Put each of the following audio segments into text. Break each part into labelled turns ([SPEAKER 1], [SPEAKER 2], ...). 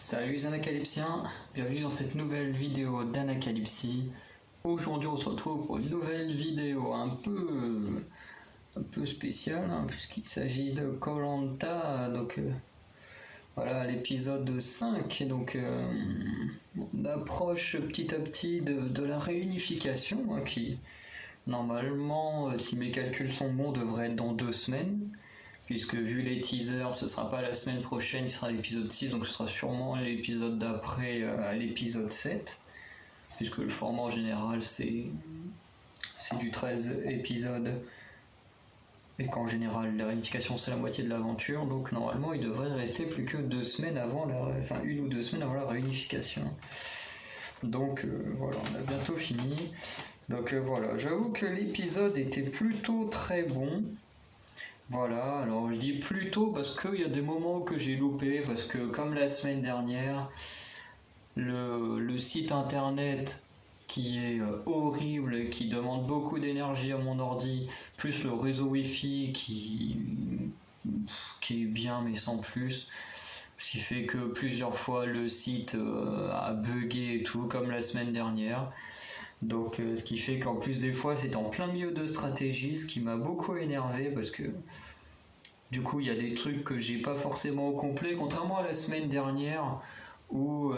[SPEAKER 1] Salut les Anacalypsiens, bienvenue dans cette nouvelle vidéo d'Anacalypsie. Aujourd'hui on se retrouve pour une nouvelle vidéo un peu spéciale puisqu'il s'agit de Koh-Lanta, voilà l'épisode 5. On approche petit à petit de la réunification qui normalement, si mes calculs sont bons, devrait être dans 2 semaines. Puisque vu les teasers, ce sera pas la semaine prochaine, il sera l'épisode 6, donc ce sera sûrement l'épisode d'après à l'épisode 7. Puisque le format en général c'est du 13 épisodes. Et qu'en général la réunification c'est la moitié de l'aventure, donc normalement il devrait rester plus que 2 semaines avant une ou 2 semaines avant la réunification. Donc voilà, on a bientôt fini. Donc voilà, j'avoue que l'épisode était plutôt très bon. Voilà, alors je dis plutôt parce qu'il y a des moments que j'ai loupé, parce que comme la semaine dernière, le site internet qui est horrible, qui demande beaucoup d'énergie à mon ordi, plus le réseau Wi-Fi qui est bien mais sans plus, ce qui fait que plusieurs fois le site a bugué et tout, comme la semaine dernière. Donc ce qui fait qu'en plus des fois c'est en plein milieu de stratégie, ce qui m'a beaucoup énervé parce que du coup il y a des trucs que j'ai pas forcément au complet, contrairement à la semaine dernière où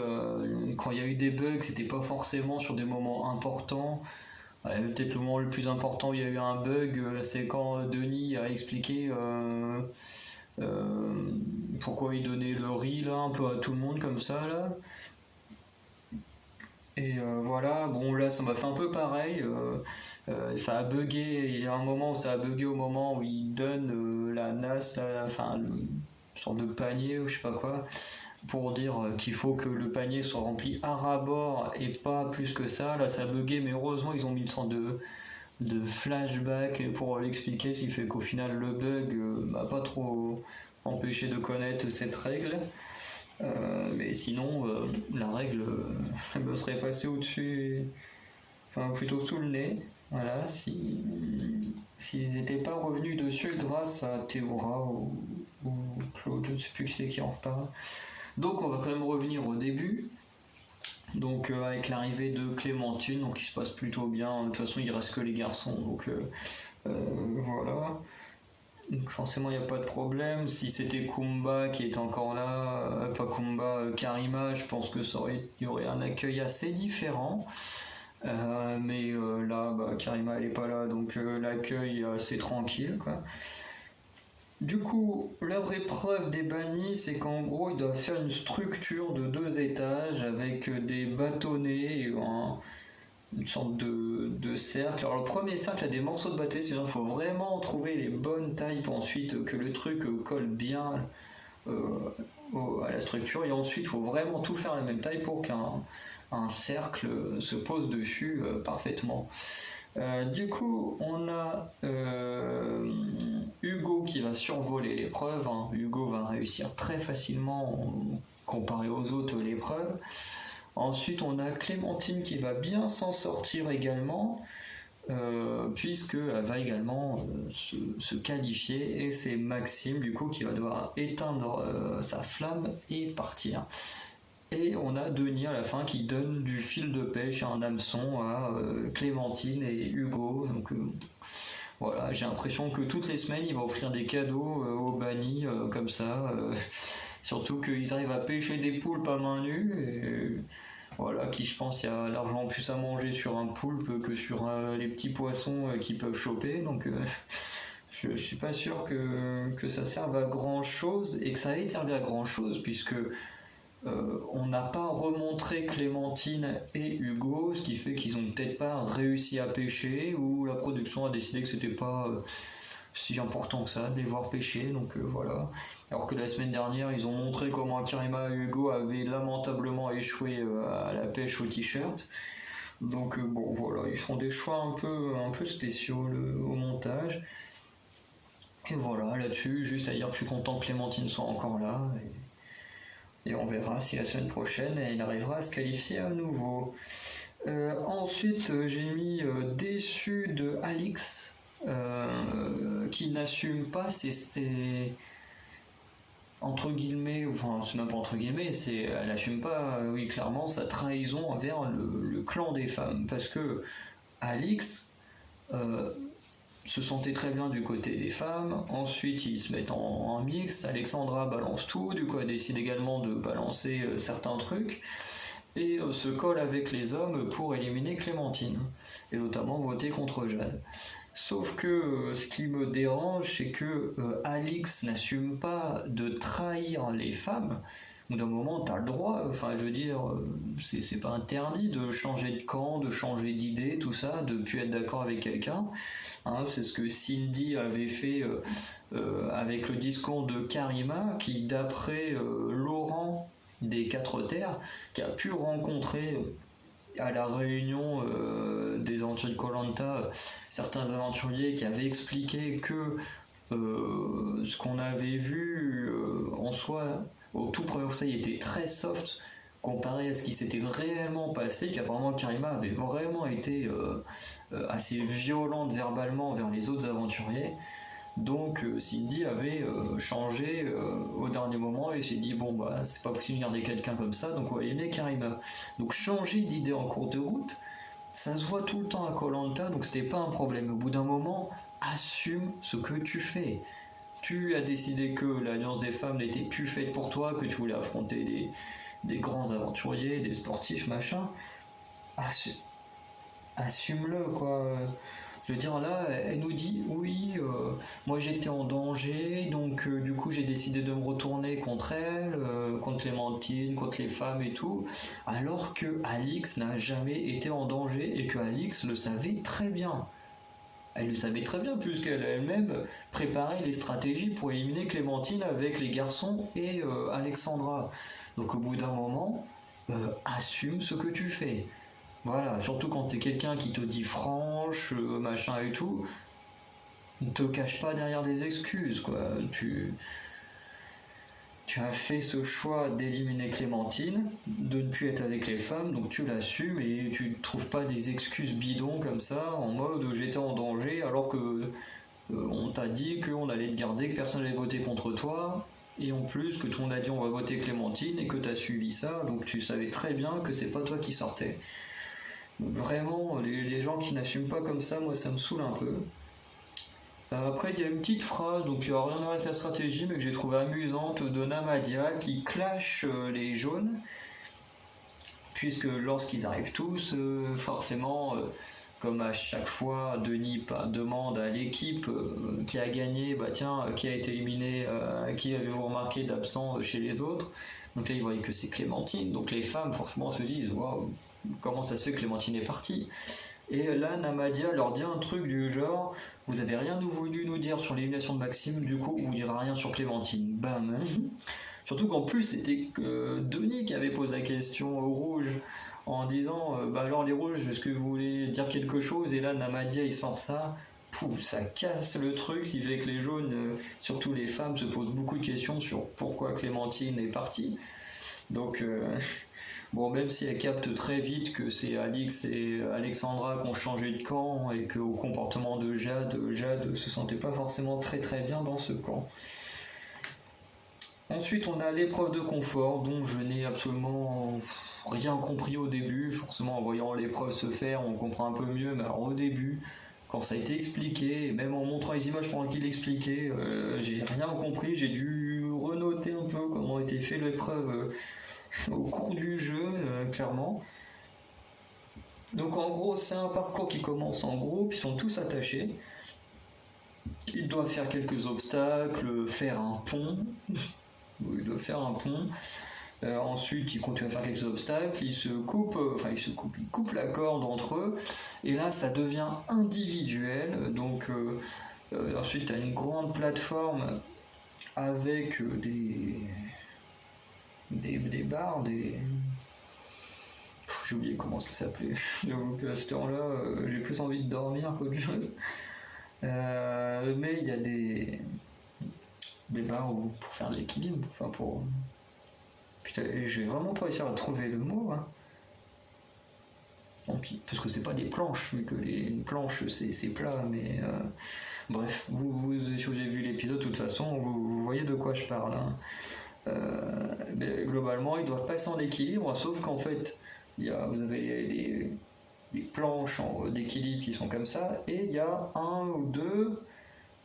[SPEAKER 1] quand il y a eu des bugs c'était pas forcément sur des moments importants. Peut-être le moment le plus important où il y a eu un bug, c'est quand Denis a expliqué pourquoi il donnait le riz là un peu à tout le monde comme ça là. Et voilà, bon là ça m'a fait un peu pareil, ça a bugué, il y a un moment où ça a bugué au moment où il donne la NAS, une sorte de panier ou je sais pas quoi, pour dire qu'il faut que le panier soit rempli à ras-bord et pas plus que ça. Là ça a bugué, mais heureusement ils ont mis une sorte de flashback pour l'expliquer, ce qui fait qu'au final le bug m'a pas trop empêché de connaître cette règle. Mais sinon, la règle me serait passée au-dessus, enfin plutôt sous le nez, voilà, s'ils n'étaient pas revenus dessus grâce à Théora ou Claude, je ne sais plus qui c'est qui en reparle. Donc on va quand même revenir au début, donc avec l'arrivée de Clémentine, donc il se passe plutôt bien, de toute façon il reste que les garçons, donc voilà. Donc forcément il n'y a pas de problème. Si c'était Kumba qui est encore là, pas Kumba, Karima, je pense que il y aurait un accueil assez différent. Mais là, Karima elle est pas là, donc l'accueil est assez tranquille quoi. Du coup, leur épreuve des bannis, c'est qu'en gros ils doivent faire une structure de 2 étages avec des bâtonnets et une sorte de cercle. Alors le premier cercle a des morceaux de bâtonnet, sinon il faut vraiment trouver les bonnes tailles pour ensuite que le truc colle bien à la structure, et ensuite il faut vraiment tout faire à la même taille pour qu'un cercle se pose dessus parfaitement. Du coup on a Hugo qui va survoler l'épreuve, Hugo va réussir très facilement comparé aux autres l'épreuve. Ensuite, on a Clémentine qui va bien s'en sortir également, puisqu'elle va également se qualifier, et c'est Maxime du coup qui va devoir éteindre sa flamme et partir. Et on a Denis à la fin qui donne du fil de pêche, un hameçon à Clémentine et Hugo. Donc voilà, j'ai l'impression que toutes les semaines il va offrir des cadeaux aux bannis comme ça. Surtout qu'ils arrivent à pêcher des poulpes à main nue, et voilà, qui je pense il y a largement plus à manger sur un poulpe que sur les petits poissons qu'ils peuvent choper, donc je suis pas sûr que ça serve à grand chose, et que ça ait servi à grand chose, puisque on n'a pas remontré Clémentine et Hugo, ce qui fait qu'ils ont peut-être pas réussi à pêcher, ou la production a décidé que c'était pas si important que ça de les voir pêcher, donc voilà. Alors que la semaine dernière ils ont montré comment Karima et Hugo avaient lamentablement échoué à la pêche au t-shirt, donc bon voilà, ils font des choix un peu spéciaux au montage, et voilà, là-dessus juste à dire que je suis content que Clémentine soit encore là, et on verra si la semaine prochaine elle arrivera à se qualifier à nouveau. Ensuite j'ai mis déçu de Alix, qui n'assume pas entre guillemets, enfin c'est même pas entre guillemets, elle assume pas, oui clairement, sa trahison envers le clan des femmes, parce que Alix se sentait très bien du côté des femmes, ensuite ils se mettent en mix, Alexandra balance tout, du coup elle décide également de balancer certains trucs, et se colle avec les hommes pour éliminer Clémentine, et notamment voter contre Jade. Sauf que ce qui me dérange, c'est que Alix n'assume pas de trahir les femmes. Au bout d'un moment, t'as le droit, enfin je veux dire, c'est pas interdit de changer de camp, de changer d'idée, tout ça, de plus être d'accord avec quelqu'un. Hein, c'est ce que Cindy avait fait avec le discours de Karima, qui d'après Laurent des Quatre Terres, qui a pu rencontrer à la réunion des aventuriers de Koh-Lanta, certains aventuriers qui avaient expliqué que ce qu'on avait vu en soi au tout premier conseil était très soft comparé à ce qui s'était réellement passé, qu'apparemment Karima avait vraiment été assez violente verbalement vers les autres aventuriers. Donc Cindy avait changé au dernier moment et s'est dit bon bah c'est pas possible de garder quelqu'un comme ça, donc on va éliminer Karima. Donc changer d'idée en cours de route, ça se voit tout le temps à Koh-Lanta, donc c'était pas un problème. Au bout d'un moment, assume ce que tu fais. Tu as décidé que l'Alliance des femmes n'était plus faite pour toi, que tu voulais affronter des grands aventuriers, des sportifs, machin. Assume-le quoi. Je veux dire, là, elle nous dit oui, moi j'étais en danger, donc du coup j'ai décidé de me retourner contre elle, contre Clémentine, contre les femmes et tout, alors que Alix n'a jamais été en danger et que Alix le savait très bien. Elle le savait très bien puisqu'elle a elle-même préparé les stratégies pour éliminer Clémentine avec les garçons et Alexandra. Donc au bout d'un moment, assume ce que tu fais. Voilà, surtout quand t'es quelqu'un qui te dit franche, machin et tout, ne te cache pas derrière des excuses, quoi. Tu as fait ce choix d'éliminer Clémentine, de ne plus être avec les femmes, donc tu l'assumes et tu ne trouves pas des excuses bidons comme ça, en mode j'étais en danger alors que on t'a dit qu'on allait te garder, que personne n'allait voter contre toi, et en plus que tout le monde a dit on va voter Clémentine et que t'as suivi ça, donc tu savais très bien que c'est pas toi qui sortais. Vraiment, les gens qui n'assument pas comme ça, moi ça me saoule un peu. Après, il y a une petite phrase, donc il n'y a rien à voir avec la stratégie, mais que j'ai trouvé amusante, de Namadia qui clash les jaunes, puisque lorsqu'ils arrivent tous, forcément, comme à chaque fois, Denis demande à l'équipe qui a gagné, bah tiens, qui a été éliminé, qui avez-vous remarqué d'absent chez les autres. Donc là, ils voient que c'est Clémentine, donc les femmes forcément se disent waouh, comment ça se fait que Clémentine est partie. Et là, Namadia leur dit un truc du genre vous avez rien voulu nous dire sur l'élimination de Maxime, du coup, vous direz rien sur Clémentine. Bam. Surtout qu'en plus, c'était Denis qui avait posé la question aux rouges en disant bah alors les rouges, est-ce que vous voulez dire quelque chose? Et là, Namadia il sort ça. Pouf, ça casse le truc, ce qui fait que les jaunes, surtout les femmes, se posent beaucoup de questions sur pourquoi Clémentine est partie. Donc, bon, même si elle capte très vite que c'est Alix et Alexandra qui ont changé de camp et qu'au comportement de Jade se sentait pas forcément très très bien dans ce camp. Ensuite, on a l'épreuve de confort, dont je n'ai absolument rien compris au début. Forcément, en voyant l'épreuve se faire, on comprend un peu mieux, mais alors au début, quand ça a été expliqué, et même en montrant les images pendant qu'il expliquait, j'ai rien compris, j'ai dû renoter un peu comment était fait l'épreuve au cours du jeu, clairement. Donc en gros, c'est un parcours qui commence en groupe, ils sont tous attachés. Ils doivent faire quelques obstacles, faire un pont. Ils doivent faire un pont. Ensuite, ils continuent à faire quelques obstacles, ils coupent la corde entre eux, et là, ça devient individuel. Donc, ensuite, tu as une grande plateforme avec des barres, j'ai oublié comment ça s'appelait. J'avoue qu'à cette heure-là, j'ai plus envie de dormir qu'autre chose. Mais il y a des barres pour faire de l'équilibre, enfin pour... Putain, je vais vraiment pas réussir à trouver le mot, hein. Tant pis, parce que c'est pas des planches, vu que les planches c'est plat, mais Bref, si vous avez vu l'épisode, de toute façon, vous voyez de quoi je parle. Hein. Mais globalement, ils doivent passer en équilibre, sauf qu'en fait, vous avez des planches d'équilibre qui sont comme ça, et il y a un ou deux,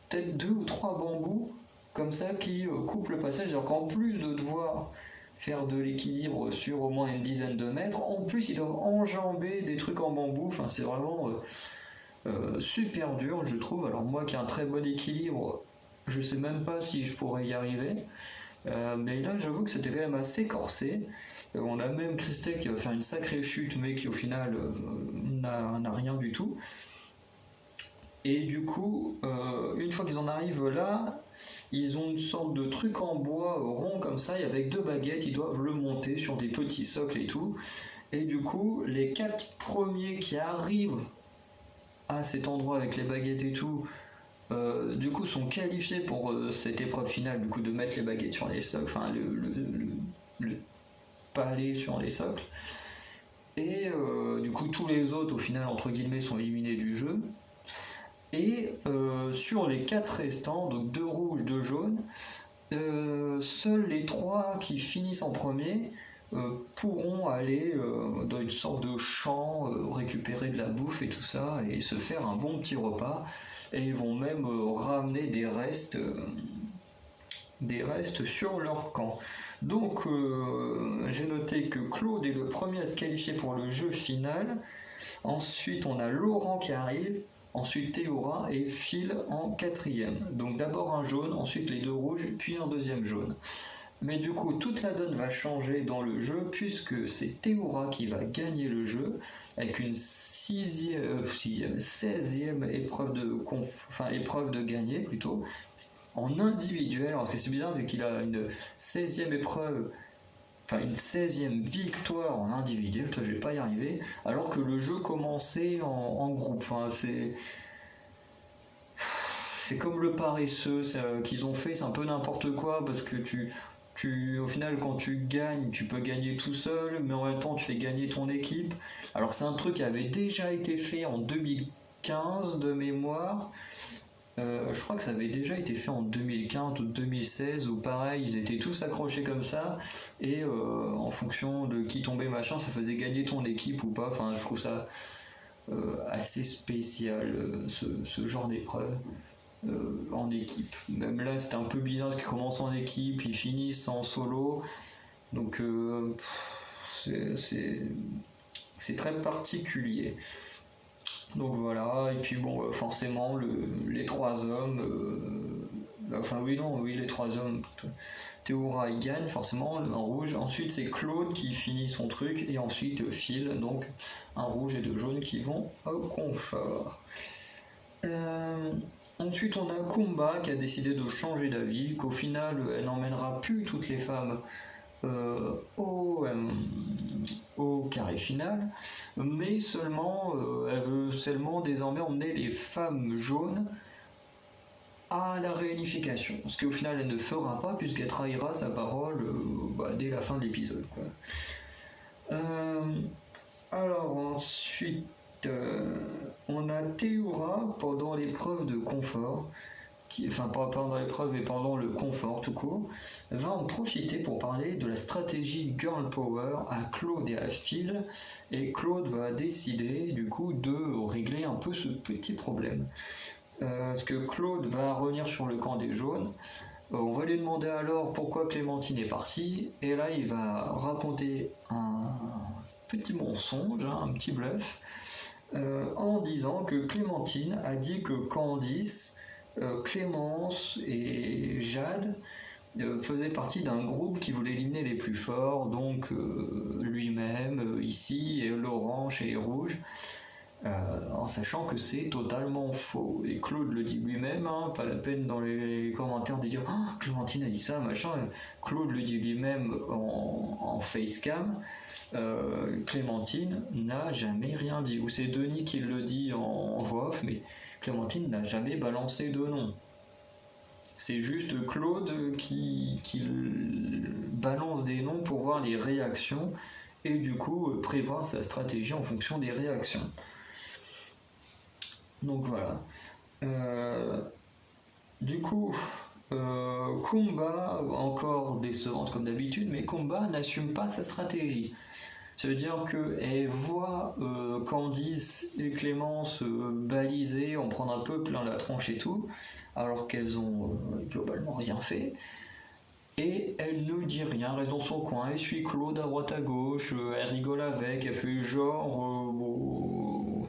[SPEAKER 1] peut-être 2 ou 3 bambous comme ça qui coupent le passage. Alors qu'en plus de devoir faire de l'équilibre sur au moins une dizaine de mètres, en plus ils doivent enjamber des trucs en bambou. Enfin, c'est vraiment super dur, je trouve. Alors moi qui ai un très bon équilibre, je sais même pas si je pourrais y arriver. Mais là, j'avoue que c'était quand même assez corsé. On a même Christelle qui va faire une sacrée chute, mais qui au final n'a rien du tout. Et du coup, une fois qu'ils en arrivent là, ils ont une sorte de truc en bois rond comme ça, et avec 2 baguettes, ils doivent le monter sur des petits socles et tout. Et du coup, les 4 premiers qui arrivent à cet endroit avec les baguettes et tout, du coup sont qualifiés pour cette épreuve finale, du coup de mettre les baguettes sur les socles, enfin le palais sur les socles. Et du coup tous les autres au final entre guillemets sont éliminés du jeu. Et sur les 4 restants, donc 2 rouges, 2 jaunes, seuls les 3 qui finissent en premier pourront aller dans une sorte de champ, récupérer de la bouffe et tout ça, et se faire un bon petit repas. Et ils vont même ramener des restes sur leur camp. Donc j'ai noté que Claude est le premier à se qualifier pour le jeu final. Ensuite on a Laurent qui arrive, ensuite Théora et Phil en 4e. Donc d'abord un jaune, ensuite les 2 rouges, puis un deuxième jaune. Mais du coup, toute la donne va changer dans le jeu, puisque c'est Théora qui va gagner le jeu, avec une 16e épreuve de gagner plutôt, en individuel. Alors ce qui est bizarre, c'est qu'il a une 16e épreuve, enfin une 16e victoire en individuel, toi je vais pas y arriver, alors que le jeu commençait en groupe. Enfin, c'est comme le paresseux qu'ils ont fait, c'est un peu n'importe quoi, parce que au final, quand tu gagnes, tu peux gagner tout seul, mais en même temps, tu fais gagner ton équipe. Alors, c'est un truc qui avait déjà été fait en 2015 de mémoire. Je crois que ça avait déjà été fait en 2015 ou 2016, où pareil, ils étaient tous accrochés comme ça, et en fonction de qui tombait machin, ça faisait gagner ton équipe ou pas. Enfin, je trouve ça assez spécial, ce genre d'épreuve. En équipe. Même là, c'était un peu bizarre qu'ils commencent en équipe, ils finissent en solo. Donc, c'est très particulier. Donc voilà, et puis bon, forcément, les 3 hommes. Les 3 hommes. Théora, il gagne forcément, en rouge. Ensuite, c'est Claude qui finit son truc, et ensuite Phil, donc un rouge et 2 jaunes qui vont au confort. Ensuite, on a Kumba qui a décidé de changer d'avis, qu'au final, elle n'emmènera plus toutes les femmes au carré final, mais seulement, elle veut seulement désormais emmener les femmes jaunes à la réunification. Ce qu'au final, elle ne fera pas, puisqu'elle trahira sa parole dès la fin de l'épisode. Alors, ensuite, on a Théora pendant l'épreuve de confort, pas pendant l'épreuve mais pendant le confort tout court, va en profiter pour parler de la stratégie Girl Power à Claude et à Phil, et Claude va décider du coup de régler un peu ce petit problème. Parce que Claude va revenir sur le camp des jaunes. On va lui demander alors pourquoi Clémentine est partie, et là il va raconter un petit mensonge, un petit bluff, en disant que Clémentine a dit que Candice, Clémence et Jade faisaient partie d'un groupe qui voulait éliminer les plus forts, donc lui-même ici et Laurent chez les Rouges. En sachant que c'est totalement faux. Et Claude le dit lui-même, pas la peine dans les commentaires de dire « Clémentine a dit ça, machin ». Claude le dit lui-même en facecam. Clémentine n'a jamais rien dit. Ou c'est Denis qui le dit en voix off, mais Clémentine n'a jamais balancé de nom. C'est juste Claude qui balance des noms pour voir les réactions et du coup prévoir sa stratégie en fonction des réactions. Donc voilà. Euh, du coup, Kumba, encore décevante comme d'habitude, mais Kumba n'assume pas sa stratégie. Ça veut dire qu'elle voit Candice et Clémence baliser, en prendre un peu plein la tronche et tout, alors qu'elles ont globalement rien fait. Et elle ne dit rien, reste dans son coin, elle suit Claude à droite à gauche, elle rigole avec, elle fait genre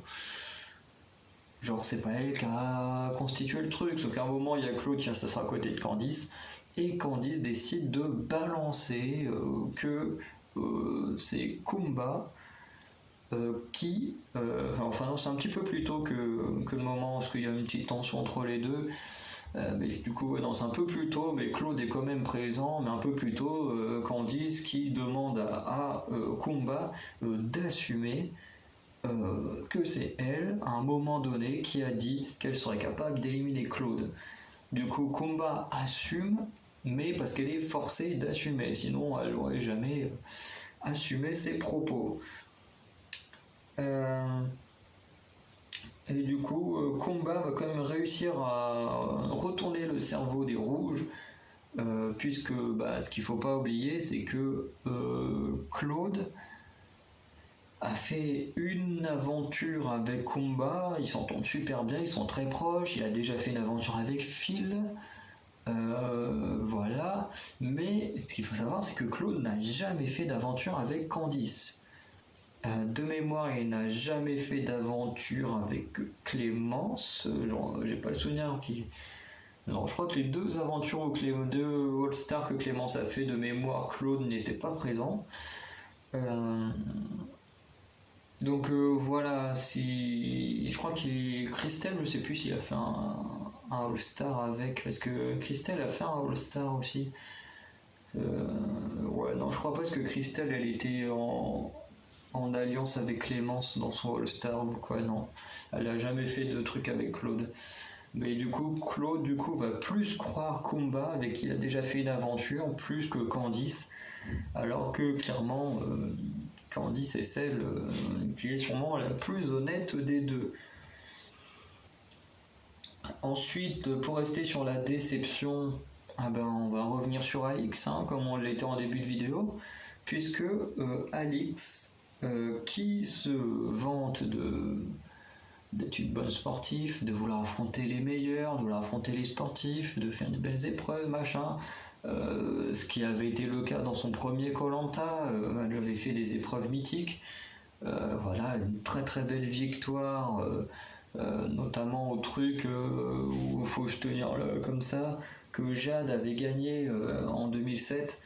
[SPEAKER 1] c'est pas elle qui a constitué le truc, sauf qu'à un moment il y a Claude qui va s'asseoir à côté de Candice, et Candice décide de balancer que c'est Kumba enfin non, c'est un petit peu plus tôt que le moment parce qu'il y a une petite tension entre les deux. Mais du coup, ouais, non, c'est un peu plus tôt, mais Claude est quand même présent, mais un peu plus tôt, Candice qui demande à Kumba d'assumer que c'est elle, à un moment donné, qui a dit qu'elle serait capable d'éliminer Claude. Du coup, Kumba assume, mais parce qu'elle est forcée d'assumer, sinon elle n'aurait jamais assumé ses propos. Et du coup, Kumba va quand même réussir à retourner le cerveau des rouges, puisque ce qu'il ne faut pas oublier, c'est que Claude a fait une aventure avec Kumba, ils s'entendent super bien, ils sont très proches, il a déjà fait une aventure avec Phil, voilà. Mais ce qu'il faut savoir, c'est que Claude n'a jamais fait d'aventure avec Candice. De mémoire, il n'a jamais fait d'aventure avec Clémence. J'ai pas le souvenir qui. Non, je crois que les deux aventures deux All-Star que Clémence a fait de mémoire, Claude n'était pas présent. Donc voilà, je crois qu'il Christelle, je sais plus s'il a fait un All-Star avec, parce que Christelle a fait un All-Star aussi. Ouais, non, je crois pas parce que Christelle, elle était en alliance avec Clémence dans son All-Star ou quoi, non. Elle a jamais fait de truc avec Claude. Mais du coup, Claude va plus croire Kumba, avec qui il a déjà fait une aventure, plus que Candice. Alors que clairement, Candice est celle qui est sûrement la plus honnête des deux. Ensuite, pour rester sur la déception, on va revenir sur Alix, comme on l'était en début de vidéo, puisque Alix, qui se vante d'être une bonne sportive, de vouloir affronter les meilleurs, de vouloir affronter les sportifs, de faire de belles épreuves, machin. Ce qui avait été le cas dans son premier Koh-Lanta, elle avait fait des épreuves mythiques. Voilà, une très très belle victoire, notamment au truc où il faut se tenir là, comme ça, que Jade avait gagné en 2007.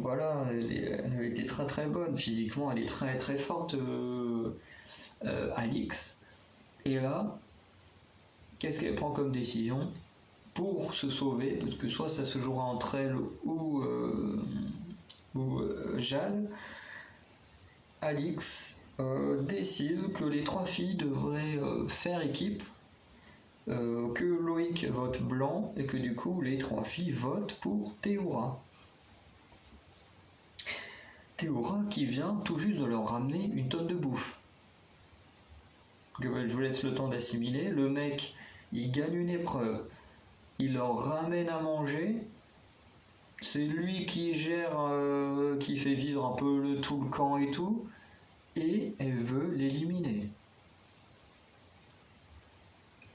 [SPEAKER 1] Voilà, elle était très très bonne physiquement, elle est très très forte, Alix. Et là, qu'est-ce qu'elle prend comme décision pour se sauver, parce que soit ça se jouera entre elle ou Jade. Alix décide que les trois filles devraient faire équipe, que Loïc vote blanc et que du coup les trois filles votent pour Théoura. Théoura qui vient tout juste de leur ramener une tonne de bouffe. Je vous laisse le temps d'assimiler. Le mec, il gagne une épreuve, il leur ramène à manger, c'est lui qui gère, qui fait vivre un peu tout le camp et tout, et elle veut l'éliminer.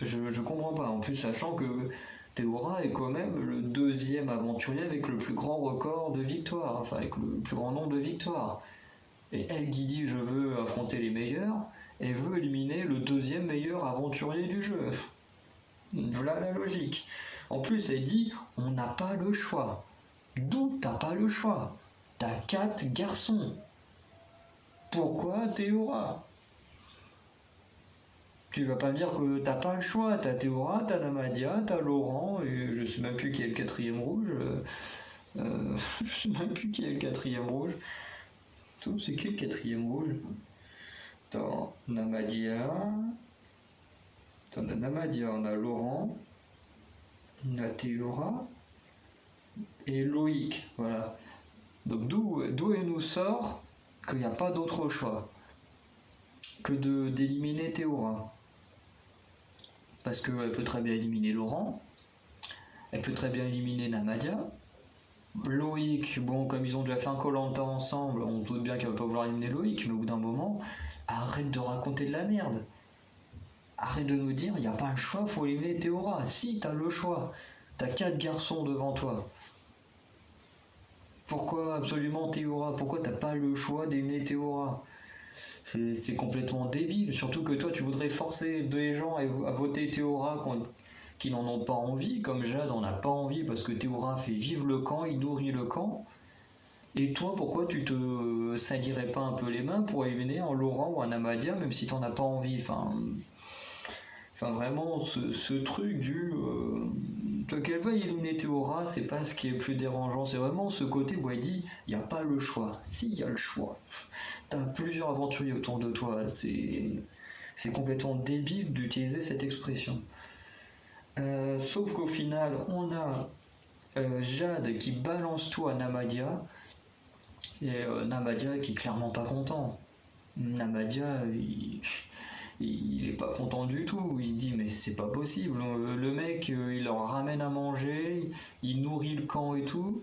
[SPEAKER 1] Je comprends pas, en plus sachant que Théoura est quand même le deuxième aventurier avec le plus grand record de victoires, enfin avec le plus grand nombre de victoires. Et elle qui dit je veux affronter les meilleurs, elle veut éliminer le deuxième meilleur aventurier du jeu. Voilà la logique. En plus elle dit on n'a pas le choix. D'où t'as pas le choix? T'as 4 garçons. Pourquoi Théoura? Tu vas pas me dire que t'as pas le choix, t'as Théoura, t'as Namadia, t'as Laurent, et je sais même plus qui est le quatrième rouge. Je sais même plus qui est le quatrième rouge. C'est qui le quatrième rouge? T'as Namadia. On a Namadia, on a Laurent, on a Théoura et Loïc. Voilà. Donc d'où elle nous sort qu'il n'y a pas d'autre choix que d'éliminer Théoura. parce qu'elle peut très bien éliminer Laurent, elle peut très bien éliminer Namadia. Loïc, bon, comme ils ont déjà fait un Koh-Lanta ensemble, on doute bien qu'elle va pas vouloir éliminer Loïc, mais au bout d'un moment, arrête de raconter de la merde. Arrête de nous dire, il n'y a pas le choix, faut éliminer Théora. Si, t'as le choix. T'as 4 garçons devant toi. Pourquoi absolument Théora? Pourquoi t'as pas le choix d'éliminer Théora? C'est complètement débile. Surtout que toi, tu voudrais forcer des gens à voter Théora qui n'en ont pas envie, comme Jade en a pas envie parce que Théora fait vivre le camp, il nourrit le camp. Et toi, pourquoi tu te salirais pas un peu les mains pour éliminer un Laurent ou un Namadia, même si t'en as pas envie? Enfin vraiment, ce truc qu'elle veuille éliminer Théora, c'est pas ce qui est le plus dérangeant, c'est vraiment ce côté où elle dit il n'y a pas le choix. Si, il y a le choix. T'as plusieurs aventuriers autour de toi, c'est complètement débile d'utiliser cette expression. Sauf qu'au final, on a Jade qui balance tout à Namadia, et Namadia qui est clairement pas content. Namadia, il est pas content du tout, il dit mais c'est pas possible, le mec il leur ramène à manger, il nourrit le camp et tout,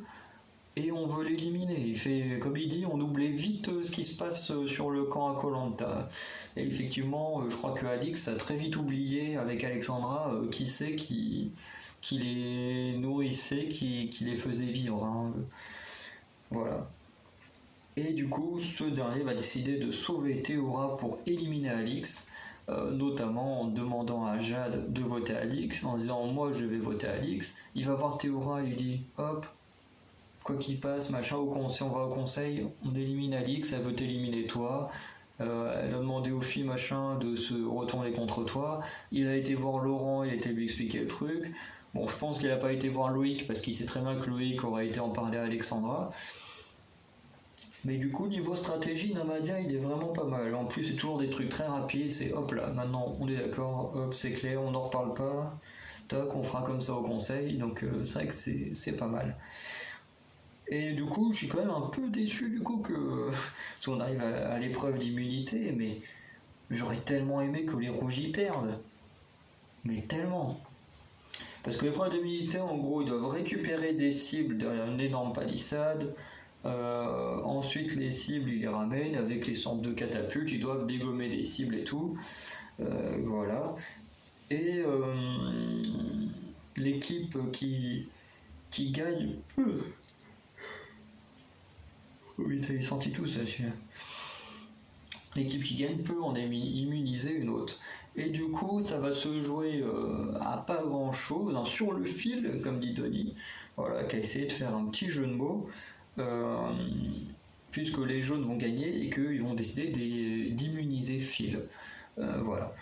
[SPEAKER 1] et on veut l'éliminer. Il fait, comme il dit, on oublie vite ce qui se passe sur le camp à Koh-Lanta. Et effectivement, je crois que Alix a très vite oublié avec Alexandra qui c'est qui les nourrissait, qui les faisait vivre. Hein. Voilà. Et du coup, ce dernier va décider de sauver Théora pour éliminer Alix, notamment en demandant à Jade de voter Alix, en disant moi je vais voter Alix. Il va voir Théora, il lui dit hop, quoi qu'il passe, machin, on va au conseil, on élimine Alix, elle veut t'éliminer toi. Elle a demandé aux filles machin de se retourner contre toi. Il a été voir Laurent, il a été lui expliquer le truc. Bon, je pense qu'il n'a pas été voir Loïc parce qu'il sait très bien que Loïc aurait été en parler à Alexandra. Mais du coup, niveau stratégie, Namadia, il est vraiment pas mal. En plus, c'est toujours des trucs très rapides. C'est hop là, maintenant on est d'accord, hop, c'est clair, on n'en reparle pas. Tac, on fera comme ça au conseil. Donc, c'est vrai que c'est pas mal. Et du coup, je suis quand même un peu déçu du coup parce qu'on arrive à l'épreuve d'immunité, mais j'aurais tellement aimé que les rouges y perdent. Mais tellement. Parce que l'épreuve d'immunité, en gros, ils doivent récupérer des cibles derrière une énorme palissade. Ensuite, les cibles, ils les ramènent avec les centres de catapultes, ils doivent dégommer des cibles et tout. Voilà. Et l'équipe qui gagne. Oui, t'avais senti tout ça, celui-là. L'équipe qui gagne peut en immuniser une autre. Et du coup, ça va se jouer à pas grand chose, hein, sur le fil, comme dit Tony, voilà, qui a essayé de faire un petit jeu de mots, puisque les jaunes vont gagner et qu'ils vont décider d'immuniser Phil. Voilà.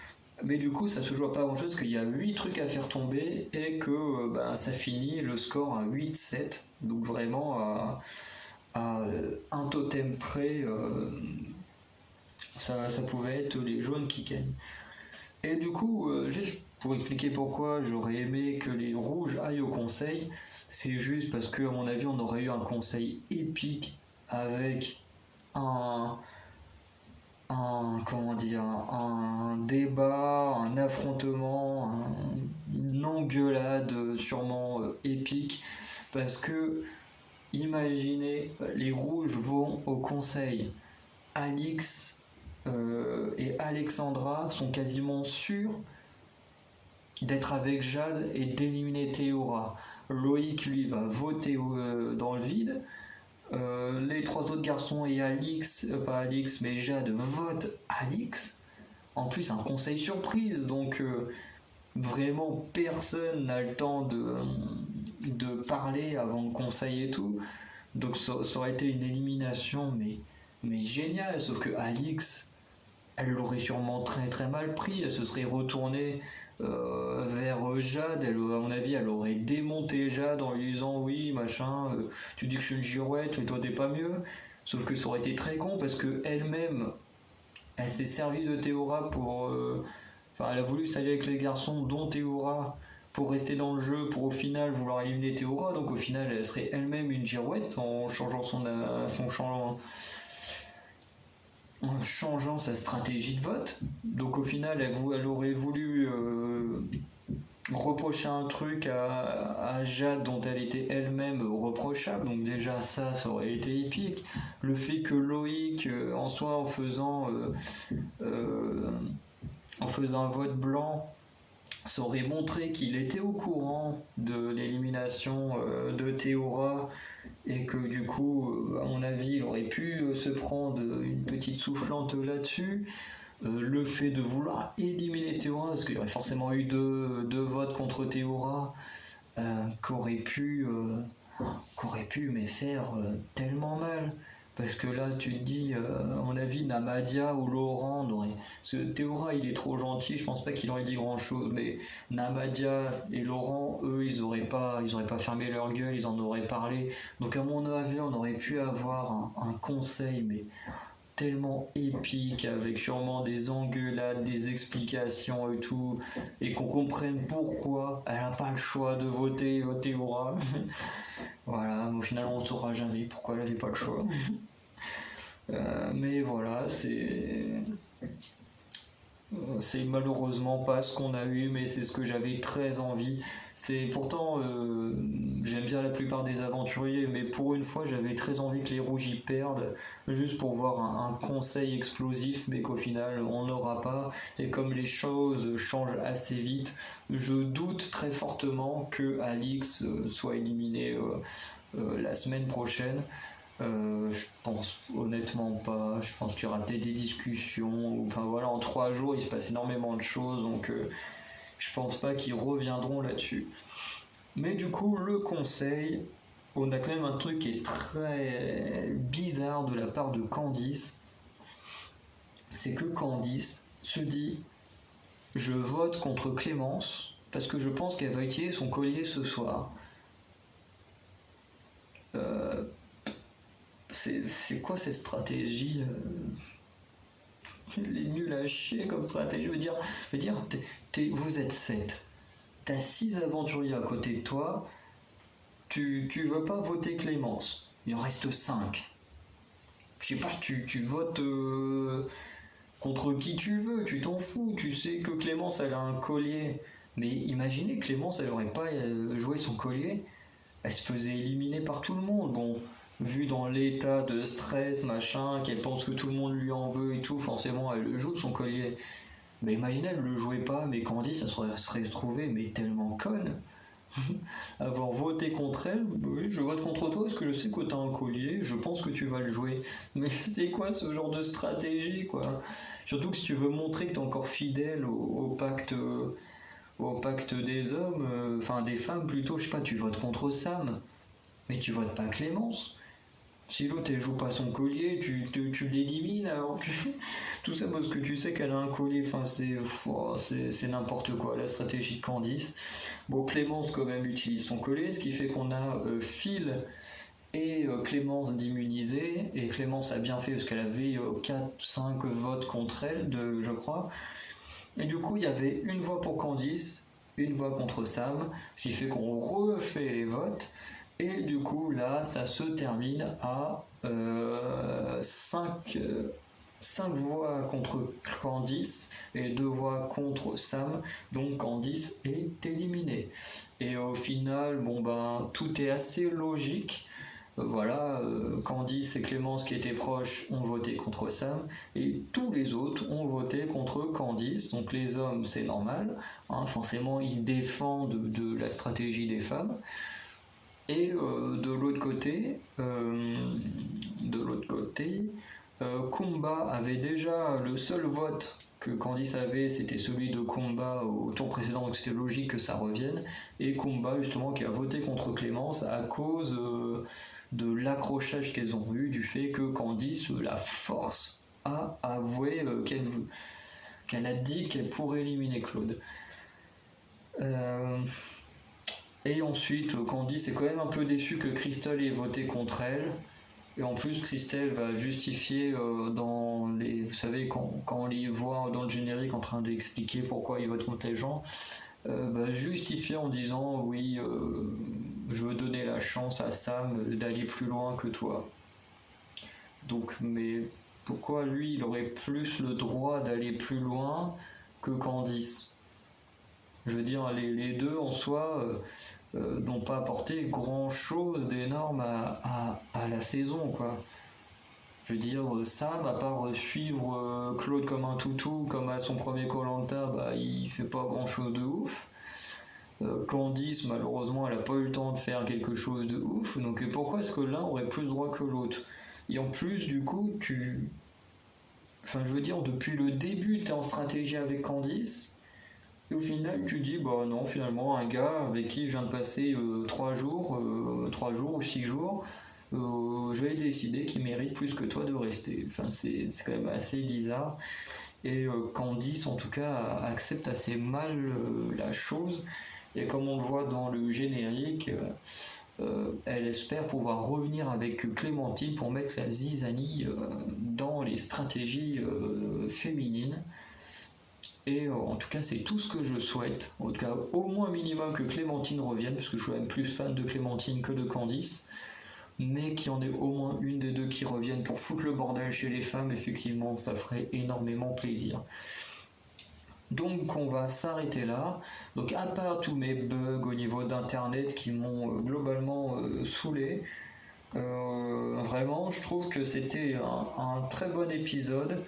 [SPEAKER 1] Mais du coup, ça se joue à pas grand chose, parce qu'il y a 8 trucs à faire tomber et que ça finit le score à 8-7, donc vraiment à un totem près, ça pouvait être les jaunes qui gagnent. Et du coup, juste pour expliquer pourquoi j'aurais aimé que les rouges aillent au conseil, c'est juste parce que à mon avis on aurait eu un conseil épique avec un débat, un affrontement, une engueulade sûrement épique, parce que imaginez, les rouges vont au conseil, Alix et Alexandra sont quasiment sûrs d'être avec Jade et d'éliminer Théora. Loïc lui va voter dans le vide. Les 3 autres garçons et pas Alix mais Jade votent Alix. En plus un conseil surprise, donc vraiment personne n'a le temps de parler avant le conseil et tout. Donc ça aurait été une élimination mais géniale, sauf que Alix, elle l'aurait sûrement très très mal pris, elle se serait retournée vers Jade, à mon avis elle aurait démonté Jade en lui disant oui machin, tu dis que je suis une girouette mais toi t'es pas mieux, sauf que ça aurait été très con parce que elle-même elle s'est servie de Théora pour elle a voulu s'allier avec les garçons dont Théora pour rester dans le jeu, pour au final vouloir éliminer Théora, donc au final elle serait elle-même une girouette en changeant son changeant en changeant sa stratégie de vote. Donc au final, elle aurait voulu reprocher un truc à Jade dont elle était elle-même reprochable. Donc déjà ça aurait été épique. Le fait que Loïc, en soi, en faisant un vote blanc, ça aurait montré qu'il était au courant de l'élimination de Théora et que du coup, à mon avis, il aurait pu se prendre une petite soufflante là-dessus. Le fait de vouloir éliminer Théora, parce qu'il y aurait forcément eu deux votes contre Théora, qu'aurait pu mais faire tellement mal. Parce que là, tu te dis, à mon avis, Namadia ou Laurent n'auraient. Parce que Théora, il est trop gentil, je pense pas qu'il aurait dit grand chose, mais Namadia et Laurent, eux, ils auraient pas fermé leur gueule, ils en auraient parlé. Donc, à mon avis, on aurait pu avoir un conseil, mais tellement épique, avec sûrement des engueulades, des explications et tout, et qu'on comprenne pourquoi elle n'a pas le choix de voter Théora. Voilà, mais au final, on ne saura jamais pourquoi elle n'avait pas le choix. Mais voilà, c'est malheureusement pas ce qu'on a eu, mais c'est ce que j'avais très envie. C'est pourtant, j'aime bien la plupart des aventuriers, mais pour une fois, j'avais très envie que les rouges y perdent, juste pour voir un conseil explosif, mais qu'au final, on n'aura pas. Et comme les choses changent assez vite, je doute très fortement que Alix soit éliminé la semaine prochaine. Je pense honnêtement pas. Je pense qu'il y aura peut-être des discussions. Enfin voilà, en 3 jours, il se passe énormément de choses, donc je pense pas qu'ils reviendront là-dessus. Mais du coup, le conseil, on a quand même un truc qui est très bizarre de la part de Candice. C'est que Candice se dit, je vote contre Clémence parce que je pense qu'elle va utiliser son collier ce soir. C'est quoi cette stratégie Elle est nulle à chier comme stratégie. Je veux dire vous êtes 7. T'as 6 aventuriers à côté de toi. Tu veux pas voter Clémence. Il en reste 5. Je sais pas, tu votes contre qui tu veux. Tu t'en fous. Tu sais que Clémence, elle a un collier. Mais imaginez Clémence, elle aurait pas joué son collier. Elle se faisait éliminer par tout le monde. Bon, vu dans l'état de stress, machin, qu'elle pense que tout le monde lui en veut et tout, forcément elle le joue son collier. Mais imaginez, elle le jouait pas, mais Candice, ça serait trouvée mais tellement conne. Avoir voté contre elle, oui, je vote contre toi parce que je sais que t'as un collier, je pense que tu vas le jouer. Mais c'est quoi ce genre de stratégie, quoi? Surtout que si tu veux montrer que t'es encore fidèle au pacte. Au pacte des hommes, enfin des femmes plutôt, je sais pas, tu votes contre Sam, mais tu votes pas Clémence. Si l'autre elle joue pas son collier, tu l'élimines alors que tout ça parce que tu sais qu'elle a un collier. Enfin c'est n'importe quoi la stratégie de Candice. Bon, Clémence quand même utilise son collier, ce qui fait qu'on a Phil et Clémence d'immuniser, et Clémence a bien fait parce qu'elle avait 4-5 votes contre elle, je crois. Et du coup il y avait une voix pour Candice, une voix contre Sam, ce qui fait qu'on refait les votes. Et du coup, là, ça se termine à 5 voix contre Candice et 2 voix contre Sam. Donc Candice est éliminée. Et au final, bon ben, tout est assez logique. Voilà, Candice et Clémence qui étaient proches ont voté contre Sam et tous les autres ont voté contre Candice. Donc les hommes, c'est normal, hein, forcément ils défendent de la stratégie des femmes. Et de l'autre côté, Kumba avait déjà le seul vote que Candice avait, c'était celui de Kumba au tour précédent, donc c'était logique que ça revienne. Et Kumba, justement, qui a voté contre Clémence à cause de l'accrochage qu'elles ont eu, du fait que Candice la force à avouer qu'elle a dit qu'elle pourrait éliminer Claude. Et ensuite, Candice est quand même un peu déçue que Christelle ait voté contre elle. Et en plus, Christelle va justifier dans les... Vous savez, quand on les voit dans le générique en train d'expliquer pourquoi ils votent contre les gens, va justifier en disant « Oui, je veux donner la chance à Sam d'aller plus loin que toi. » Donc, mais pourquoi lui il aurait plus le droit d'aller plus loin que Candice? Je veux dire, les deux en soi n'ont pas apporté grand chose d'énorme à la saison, quoi. Je veux dire, Sam, à part suivre Claude comme un toutou, comme à son premier Koh-Lanta, bah, il fait pas grand chose de ouf. Candice, malheureusement, elle a pas eu le temps de faire quelque chose de ouf. Donc pourquoi est-ce que l'un aurait plus droit que l'autre? Et en plus, du coup, enfin, je veux dire, depuis le début, tu es en stratégie avec Candice. Et au final, tu dis, bah non, finalement, un gars avec qui je viens de passer 3 jours, 3 jours ou 6 jours, je vais décider qu'il mérite plus que toi de rester. Enfin, c'est quand même assez bizarre. Et Candice, en tout cas, accepte assez mal la chose. Et comme on le voit dans le générique, elle espère pouvoir revenir avec Clémentine pour mettre la zizanie dans les stratégies féminines. Et en tout cas, c'est tout ce que je souhaite. En tout cas, au moins minimum que Clémentine revienne, parce que je suis même plus fan de Clémentine que de Candice. Mais qu'il y en ait au moins une des deux qui revienne pour foutre le bordel chez les femmes, effectivement, ça ferait énormément plaisir. Donc on va s'arrêter là. Donc à part tous mes bugs au niveau d'internet qui m'ont globalement saoulé, vraiment je trouve que c'était un très bon épisode.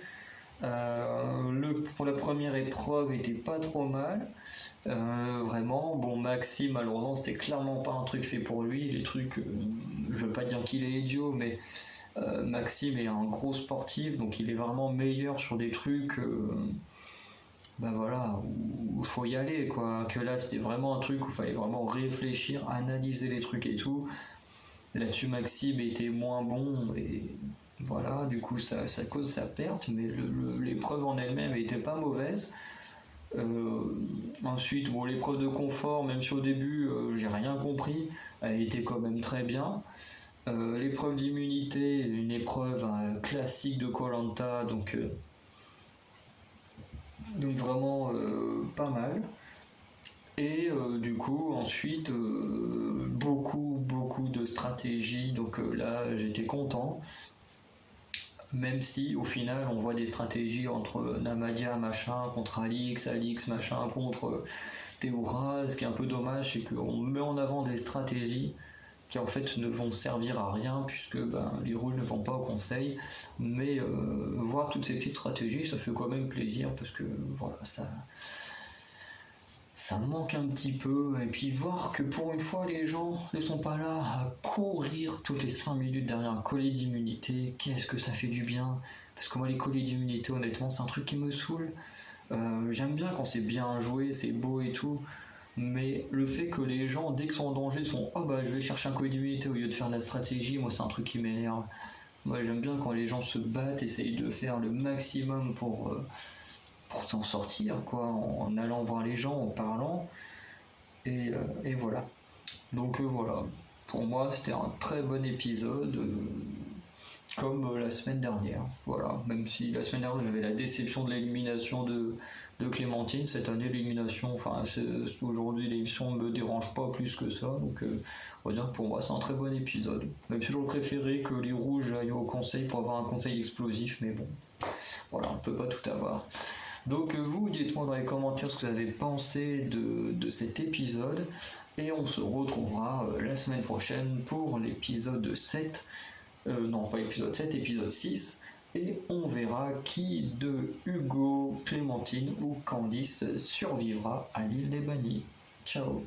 [SPEAKER 1] Pour la première épreuve était pas trop mal. Vraiment, bon, Maxime, malheureusement, c'était clairement pas un truc fait pour lui. Les trucs, je veux pas dire qu'il est idiot, mais Maxime est un gros sportif, donc il est vraiment meilleur sur des trucs, ben voilà, où il faut y aller, quoi. Que là, c'était vraiment un truc où il fallait vraiment réfléchir, analyser les trucs et tout. Là-dessus, Maxime était moins bon et voilà, du coup, ça cause sa perte, mais l'épreuve en elle-même était pas mauvaise. Ensuite, bon, l'épreuve de confort, même si au début j'ai rien compris, elle était quand même très bien. L'épreuve d'immunité, une épreuve classique de Koh-Lanta, donc vraiment pas mal. Et du coup, ensuite, beaucoup de stratégies, donc là j'étais content. Même si au final on voit des stratégies entre Namadia machin contre Alix machin contre Théoura. Ce qui est un peu dommage, c'est qu'on met en avant des stratégies qui en fait ne vont servir à rien puisque les rouges ne vont pas au conseil. Mais voir toutes ces petites stratégies, ça fait quand même plaisir parce que voilà, ça manque un petit peu, et puis voir que pour une fois les gens ne sont pas là à courir toutes les 5 minutes derrière un collier d'immunité, qu'est-ce que ça fait du bien, parce que moi les colliers d'immunité honnêtement c'est un truc qui me saoule. J'aime bien quand c'est bien joué, c'est beau et tout, mais le fait que les gens dès qu'ils sont en danger sont oh bah je vais chercher un collier d'immunité au lieu de faire de la stratégie, moi c'est un truc qui m'énerve. Moi j'aime bien quand les gens se battent, essayent de faire le maximum pour s'en sortir, quoi, en allant voir les gens, en parlant, et voilà. Donc voilà, pour moi c'était un très bon épisode, comme la semaine dernière. Voilà, même si la semaine dernière j'avais la déception de l'élimination de Clémentine, cette année l'élimination, enfin aujourd'hui l'émission ne me dérange pas plus que ça, donc on va dire que pour moi c'est un très bon épisode. Même si j'aurais préféré que les rouges aillent au conseil pour avoir un conseil explosif, mais bon, voilà, on ne peut pas tout avoir. Donc vous, dites-moi dans les commentaires ce que vous avez pensé de cet épisode, et on se retrouvera la semaine prochaine pour l'épisode 7, non pas l'épisode 7, épisode 6, et on verra qui de Hugo, Clémentine ou Candice survivra à l'île des bannis. Ciao.